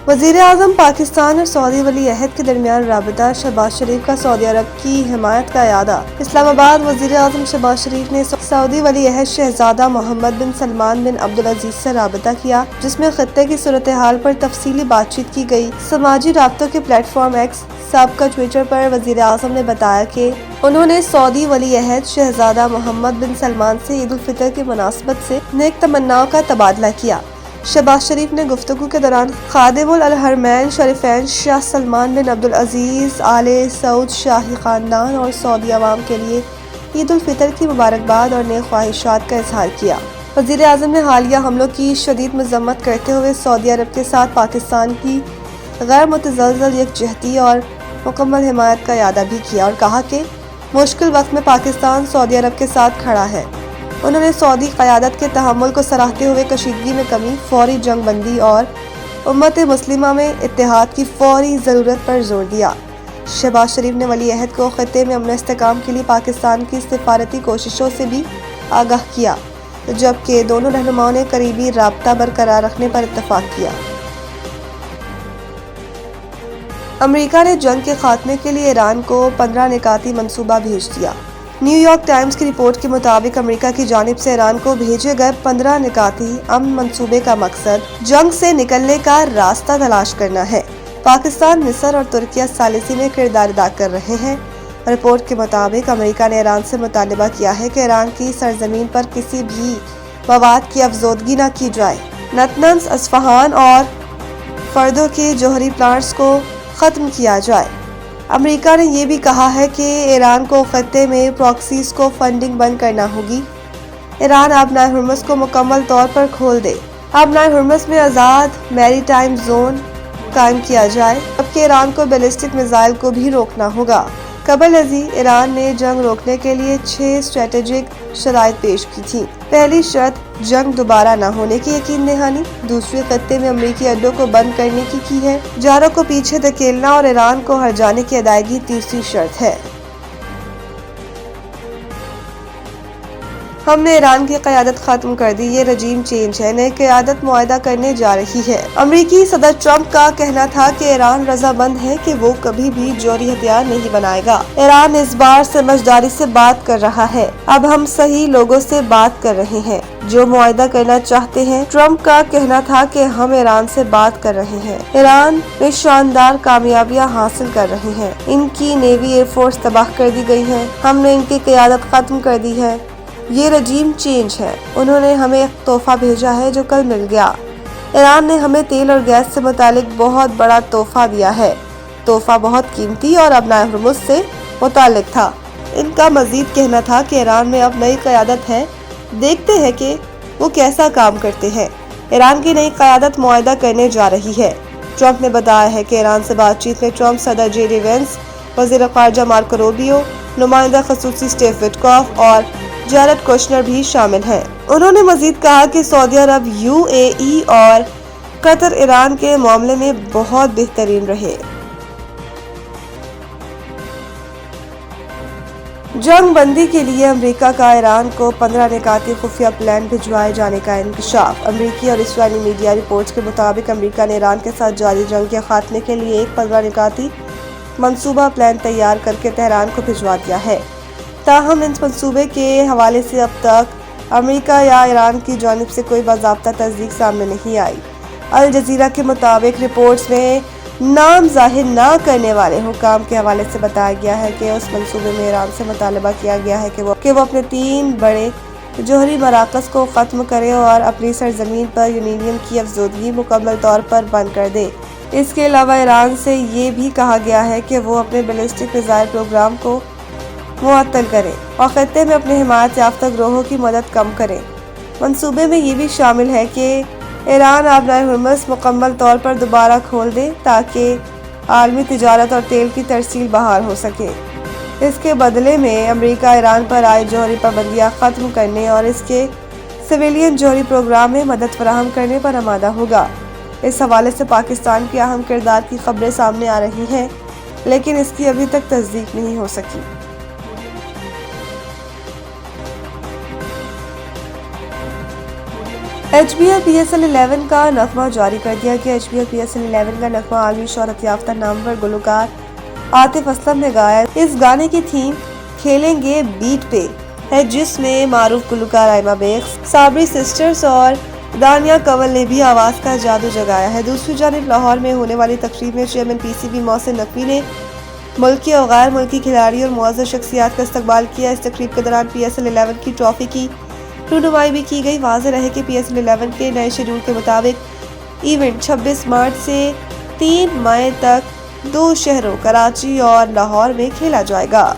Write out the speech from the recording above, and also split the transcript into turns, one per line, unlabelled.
وزیر اعظم پاکستان اور سعودی ولی عہد کے درمیان رابطہ، شہباز شریف کا سعودی عرب کی حمایت کا اعادہ۔ اسلام آباد۔ وزیر اعظم شہباز شریف نے سعودی ولی عہد شہزادہ محمد بن سلمان بن عبدالعزیز سے رابطہ کیا، جس میں خطے کی صورتحال پر تفصیلی بات چیت کی گئی۔ سماجی رابطوں کے پلیٹ فارم ایکس سابقہ ٹویٹر پر وزیر اعظم نے بتایا کہ انہوں نے سعودی ولی عہد شہزادہ محمد بن سلمان سے عید الفطر کی مناسبت سے نیک تمناؤں کا تبادلہ کیا۔ شہباز شریف نے گفتگو کے دوران خادم الحرمین شریفین شاہ سلمان بن عبدالعزیز آل سعود شاہی خاندان اور سعودی عوام کے لیے عید الفطر کی مبارکباد اور نیک خواہشات کا اظہار کیا۔ وزیر اعظم نے حالیہ حملوں کی شدید مذمت کرتے ہوئے سعودی عرب کے ساتھ پاکستان کی غیر متزلزل یکجہتی اور مکمل حمایت کا اعادہ بھی کیا اور کہا کہ مشکل وقت میں پاکستان سعودی عرب کے ساتھ کھڑا ہے۔ انہوں نے سعودی قیادت کے تحمل کو سراہتے ہوئے کشیدگی میں کمی، فوری جنگ بندی اور امت مسلمہ میں اتحاد کی فوری ضرورت پر زور دیا۔ شہباز شریف نے ولی عہد کو خطے میں امن و استحکام کے لیے پاکستان کی سفارتی کوششوں سے بھی آگاہ کیا، جبکہ دونوں رہنماؤں نے قریبی رابطہ برقرار رکھنے پر اتفاق کیا۔ امریکہ نے جنگ کے خاتمے کے لیے ایران کو 15 نکاتی منصوبہ بھیج دیا۔ نیو یارک ٹائمز کی رپورٹ کے مطابق امریکہ کی جانب سے ایران کو بھیجے گئے 15 نکاتی امن منصوبے کا مقصد جنگ سے نکلنے کا راستہ تلاش کرنا ہے۔ پاکستان، مصر اور ترکیہ ثالثی میں کردار ادا کر رہے ہیں۔ رپورٹ کے مطابق امریکہ نے ایران سے مطالبہ کیا ہے کہ ایران کی سرزمین پر کسی بھی مواد کی افزودگی نہ کی جائے، نتنز، اصفہان اور فردو کے جوہری پلانٹس کو ختم کیا جائے۔ امریکہ نے یہ بھی کہا ہے کہ ایران کو خطے میں پراکسیز کو فنڈنگ بند کرنا ہوگی۔ ایران آبنائے ہرمز کو مکمل طور پر کھول دے۔ آبنائے ہرمز میں آزاد میری ٹائم زون قائم کیا جائے، جبکہ ایران کو بیلسٹک میزائل کو بھی روکنا ہوگا۔ قبل ازیں ایران نے جنگ روکنے کے لیے 6 اسٹریٹجک شرائط پیش کی تھیں۔ پہلی شرط جنگ دوبارہ نہ ہونے کی یقین دہانی، دوسری خطے میں امریکی اڈوں کو بند کرنے کی ہے، جاروں کو پیچھے دھکیلنا اور ایران کو ہر جانے کی ادائیگی تیسری شرط ہے۔ ہم نے ایران کی قیادت ختم کر دی، یہ رجیم چینج ہے، نئی قیادت معاہدہ کرنے جا رہی ہے۔ امریکی صدر ٹرمپ کا کہنا تھا کہ ایران رضامند ہے کہ وہ کبھی بھی جوہری ہتھیار نہیں بنائے گا۔ ایران اس بار سمجھداری سے بات کر رہا ہے، اب ہم صحیح لوگوں سے بات کر رہے ہیں جو معاہدہ کرنا چاہتے ہیں۔ ٹرمپ کا کہنا تھا کہ ہم ایران سے بات کر رہے ہیں، ایران میں شاندار کامیابیاں حاصل کر رہے ہیں، ان کی نیوی ایئر فورس تباہ کر دی گئی ہے، ہم نے ان کی قیادت ختم کر دی ہے، یہ رجیم چینج ہے۔ انہوں نے ہمیں ایک تحفہ بھیجا ہے جو کل مل گیا۔ ایران نے ہمیں تیل اور گیس سے متعلق بہت بڑا تحفہ دیا ہے، تحفہ بہت قیمتی اور آبنائے ہرمز سے متعلق تھا۔ ان کا مزید کہنا تھا کہ ایران میں اب نئی قیادت ہے، دیکھتے ہیں کہ وہ کیسا کام کرتے ہیں۔ ایران کی نئی قیادت معاہدہ کرنے جا رہی ہے۔ ٹرمپ نے بتایا ہے کہ ایران سے بات چیت میں ٹرمپ، صدر جے ڈی وینس، وزیر خارجہ مارکو روبیو، نمائندہ خصوصی سٹیو وٹکوف اور جیرڈ کوشنر بھی شامل ہیں۔ انہوں نے مزید کہا کہ سعودی عرب، یو اے ای اور قطر ایران کے معاملے میں بہت بہترین رہے۔ جنگ بندی کے لیے امریکہ کا ایران کو 15 نکاتی خفیہ پلان بھجوائے جانے کا انکشاف۔ امریکی اور اسرائیلی میڈیا رپورٹس کے مطابق امریکہ نے ایران کے ساتھ جاری جنگ کے خاتمے کے لیے ایک 15 نکاتی منصوبہ پلان تیار کر کے تہران کو بھجوا دیا ہے۔ تاہم اس منصوبے کے حوالے سے اب تک امریکہ یا ایران کی جانب سے کوئی باضابطہ تصدیق سامنے نہیں آئی۔ الجزیرہ کے مطابق رپورٹس میں نام ظاہر نہ کرنے والے حکام کے حوالے سے بتایا گیا ہے کہ اس منصوبے میں ایران سے مطالبہ کیا گیا ہے کہ وہ اپنے 3 بڑے جوہری مراکز کو ختم کرے اور اپنی سرزمین پر یورینیم کی افزودگی مکمل طور پر بند کر دے۔ اس کے علاوہ ایران سے یہ بھی کہا گیا ہے کہ وہ اپنے بیلسٹک میزائل پروگرام کو معطل کرے اور خطے میں اپنے حمایت یافتہ گروہوں کی مدد کم کرے۔ منصوبے میں یہ بھی شامل ہے کہ ایران آبنائے ہرمز مکمل طور پر دوبارہ کھول دے تاکہ عالمی تجارت اور تیل کی ترسیل بحال ہو سکے۔ اس کے بدلے میں امریکہ ایران پر عائد جوہری پابندیاں ختم کرنے اور اس کے سویلین جوہری پروگرام میں مدد فراہم کرنے پر آمادہ ہوگا۔ اس حوالے سے پاکستان کے اہم کردار کی خبریں سامنے آ رہی ہیں، لیکن اس کی ابھی تک تصدیق نہیں ہو سکی۔ HBL PSL 11 کا نغمہ جاری کر دیا گیا۔ HBL PSL 11 کا نغمہ عالمی شہرت یافتہ نامور گلوکار عاطف اسلم نے گایا۔ اس گانے کی تھیم کھیلیں گے بیٹ پہ ہے، جس میں معروف گلوکار آئمہ بیگ، صابری سسٹرز اور دانیہ کنول نے بھی آواز کا جادو جگایا ہے۔ دوسری جانب لاہور میں ہونے والی تقریب میں چیئرمین PCB محسن نقوی نے ملکی اور غیر ملکی کھلاڑیوں اور معزز شخصیات کا استقبال کیا۔ اس تقریب کے دوران PSL 11 کی ٹرافی کی رونمائی بھی کی گئی۔ واضح رہے کہ PSL 11 کے نئے شیڈول کے مطابق ایونٹ 26 مارچ سے 3 مئی تک 2 شہروں کراچی اور لاہور میں کھیلا جائے گا۔